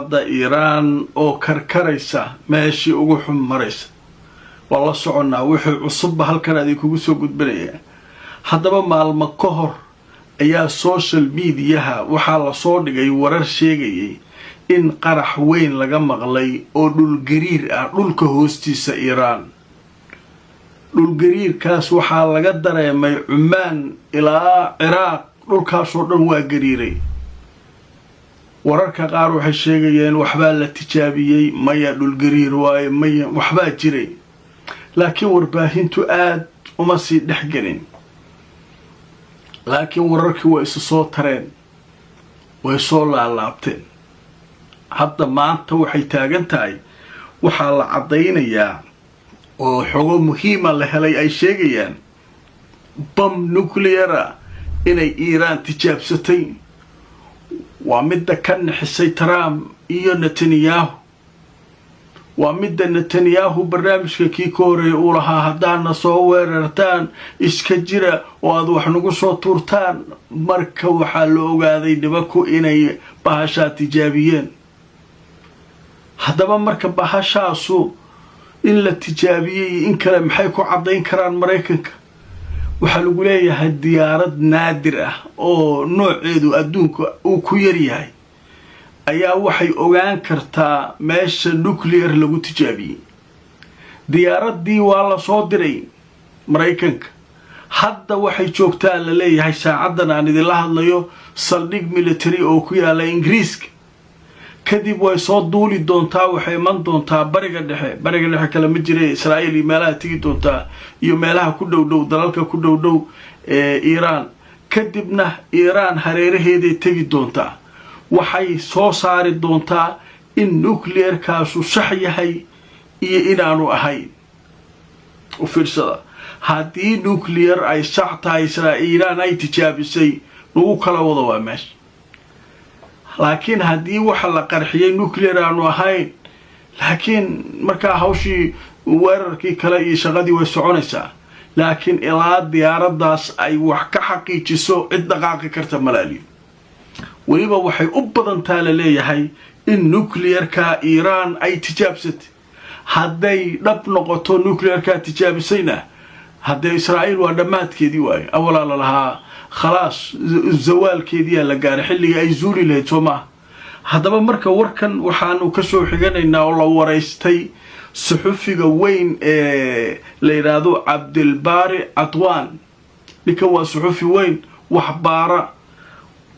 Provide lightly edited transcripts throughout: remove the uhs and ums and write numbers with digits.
xaaladda Iiraan oo karkaraysa meeshii ugu xun maraysa wala soconnaa wixii cusub halkan ay kugu soo gudbinayaan haddaba maalmo ka hor ayaa social media waxaa la soo dhigay warar sheegayay in qarax weyn laga maqlay oo dhul gariir ah dhulka hoostiisa Iiraan dhul gariirkaas waxaa laga dareemay Cumaan ilaa Ciraaq dhulkaas oo dhan waa gariiray wararka qaar waxay sheegayeen waxba la tijaabiyay maya dhul gariir waaye maya waxba jiray laakiin warbaahintu aad uma sii dhaxgelin laakiin wararkii way isu soo tareen way soo laalaabteen hadda maanta waxay taagan tahay waxaa la cadaynayaa oo xogo muhiima la helay ay sheegayaan bam nuclear inay Iiraan tijaabsatay waa midda ka naxisay Trump iyo Netanyahu waa midda Netanyahu barnaamijka kii ka horeeyay uu lahaa haddaana soo weerartaan iska jira oo aad wax nagu soo tuurtaan marka waxaa la ogaaday nimanku inay bahashaa tijaabiyeen haddaba marka bahashaasu in la tijaabiyay in kale maxay ku cadayn karaan Mareykanka waxaa lagu leeyahay diyaarad naadir ah oo nooceedu adduunka uu ku yar yahay ayaa waxay ogaan kartaa meesha nuclear lagu tijaabiyay diyaaradii waa la soo diray Mareykanka hadda waxay joogtaa la leeyahay saacadan aan idin la hadlayo saldhig military oo ku yaala Ingiriiska kadib way soo duuli doontaa waxay iman doontaa bariga dhexe kala ma jiray Israa'iil iyo meelaha tigi doontaa iyo meelaha ku dhow dalalka ku dhow Iiraan kadibna Iiraan hareeraheeday tagi doontaa waxay soo saari doontaa in nuclearkaasu sax yahay iyo inaanu ahayn u fiirsada haddii nuclear ay sax tahay Israa'iilaan ay tijaabisay lagu kala wado waa meesha laakiin haddii waxa la qarxiyay nuclear aanu ahayn laakiin markaa hawshii weerarkii kale iyo shaqadii way soconaysaa laakiin ilaa diyaaradaas ay wax ka xaqiijiso cid dhaqaaqi karta malaaliyo weliba waxay u badantaa la leeyahay in nuclearka Iiraan ay tijaabsatay hadday dhab noqoto nuclearka tijaabisayna hadday Israa'iil waa dhamaadkeedii waaye awala la lahaa خلاص zawaalkeedii la gaaray xilliga ay zuuli lahayd Soomaa haddaba marka warkan waxaanu ka soo xiganaynaa oo la wareystay suxufiga weyn ee la yiraahdo Cabdilbaari Adwaan ninka waa suxufi weyn wax baara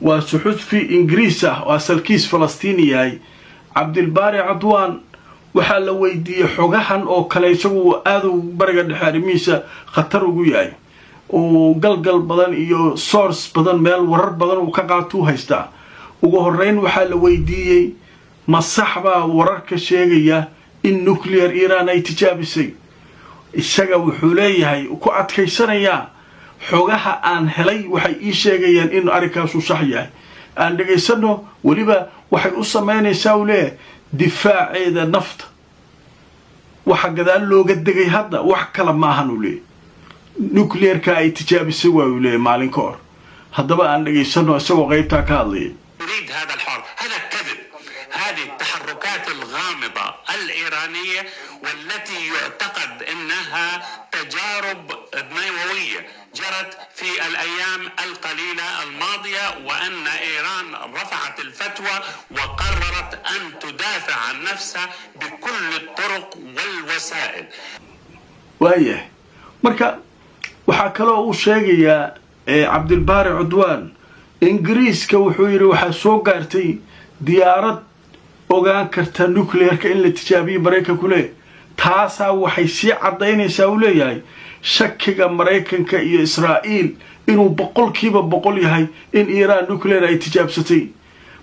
waa suxufi Ingiriis ah oo asalkiis Falastiini yahay Cabdilbaari Adwaan waxaa la weydiiyay xogahan oo kale isagu aad u bariga dhaxarimiisa khatar ugu yahay oo galgal badan iyo source badan meel warar badan uu ka qaato haystaa ugu horeyn waxaa la weydiiyay ma saxba wararka sheegaya in nuclear Iiraan ay tijaabisay isaga wuxuu leeyahay ku adkaysanaya xogaha aan helay waxay ii sheegayaan in arinkaasu sax yahay aan dhageysano waliba waxay u sameynaysaa u leeyahay difaaceeda nafta waxa gadaal looga degay hadda wax kala ma ahan u leeyahay nuclear ka ay tijaabisay waa uu leeyahay maalin ka hor haddaba aan dhageysano isagoo qaybta ka hadlay يريد هذا الحرب هذا الكذب هذه التحركات الغامضة الإيرانية والتي يعتقد أنها تجارب نووية جرت في الأيام القليلة الماضية وأن إيران رفعت الفتوى وقررت أن تدافع عن نفسها بكل الطرق والوسائل وايه مركا waxaa kaloo uu sheegayaa Cabdilbaari Adwaan Ingiriiska wuxuu yiri waxa soo gaartay diyaarad ogaan karta nuclearka in la tijaabiyo Mareykanka kule taasa waxay si cadaynaysaa u leeyahay shakiga Mareykanka iyo Israa'iil inuu 100% yahay in Iiraan nuclear ay tijaabsatay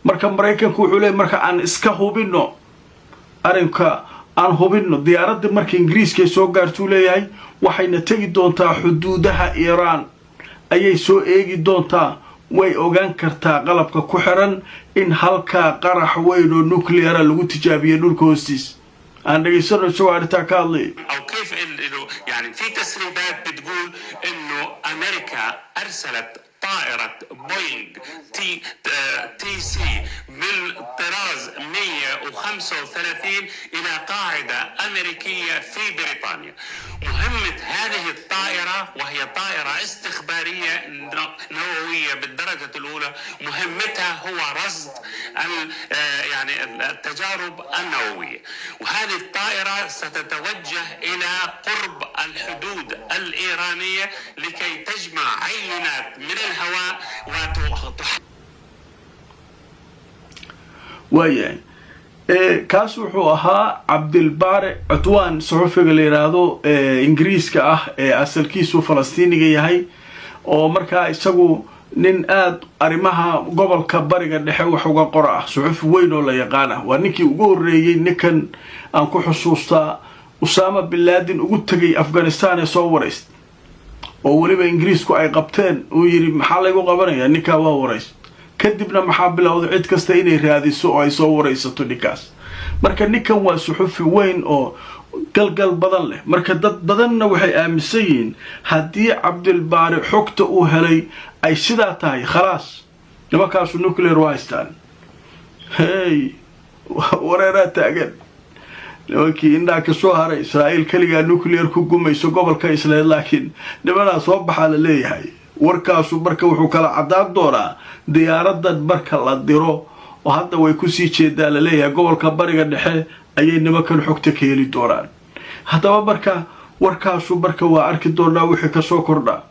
marka Mareykanku wuxuu leeyahay marka aan iska hubino arinka aan hubino diyaaradda marka Ingiriiska soo gaartay leeyahay waxayna tagi doontaa xuduudaha Iiraan ayay soo eegi doontaa way ogaan kartaa qalabka ku xiran in halka qarax weyn oo nuclear lagu tijaabiyo dhulka hoostiis aan dhageysano soo arrinta ka hadlay أو كيف إنه يعني في تسريبات بتقول إنه أمريكا أرسلت طائرة بوينغ تي سي من طراز 135 إلى قاعدة أمريكية في بريطانيا. مهمة هذه الطائرة، وهي طائرة استخبارية نووية بالدرجة الأولى، مهمتها هو رصد يعني التجارب النووية. وهذه الطائرة ستتوجه إلى قرب الحدود الإيرانية لكي تجمع عينات من الهواء waayahay kaas wuxuu ahaa cabdilbaare cutwaan saxufiga la yiraahdo ingiriiska ah ee asalkiisu falastiiniga yahay oo markaa isagu nin aad arrimaha gobolka bariga dhexe wax uga qora ah, saxufi weyn oo la yaqaan ah. waa ninkii ugu horeeyay ninkan aan ku xusuustaa Usaama bin Laden ugu tagay Afghanistan ee soo wareystay oo waliba ingiriisku ay qabteen uu yiri maxaa lagu qabanayaa ninka waa wareys kadibna maxaa bilowday cid kasta inay raadiso oo ay soo wareysato ninkaas. marka ninkan waa saxufi weyn oo galgal badan leh. marka dad badanna waxay aaminsan yihiin haddii cabdilbaare xogta uu helay ay sidaa tahay khalaas nimankaasu nuclear waa haystaan. hey wareeraa taagan nimankii indhaa ka soo haray Israa'iil kaligaa nuclear ku gumayso gobolka Israa'iil, laakiin nimanaa soo baxaa la leeyahay warkaasu marka wuxuu kala cadaan doonaa diyaaradan marka la diro oo hadda way ku sii jeedaa la leeyahay gobolka bariga dhexe ayay nimankan xogta ka heli doonaan. haddaba marka warkaasu marka waa arki doonaa wixii ka soo kordha.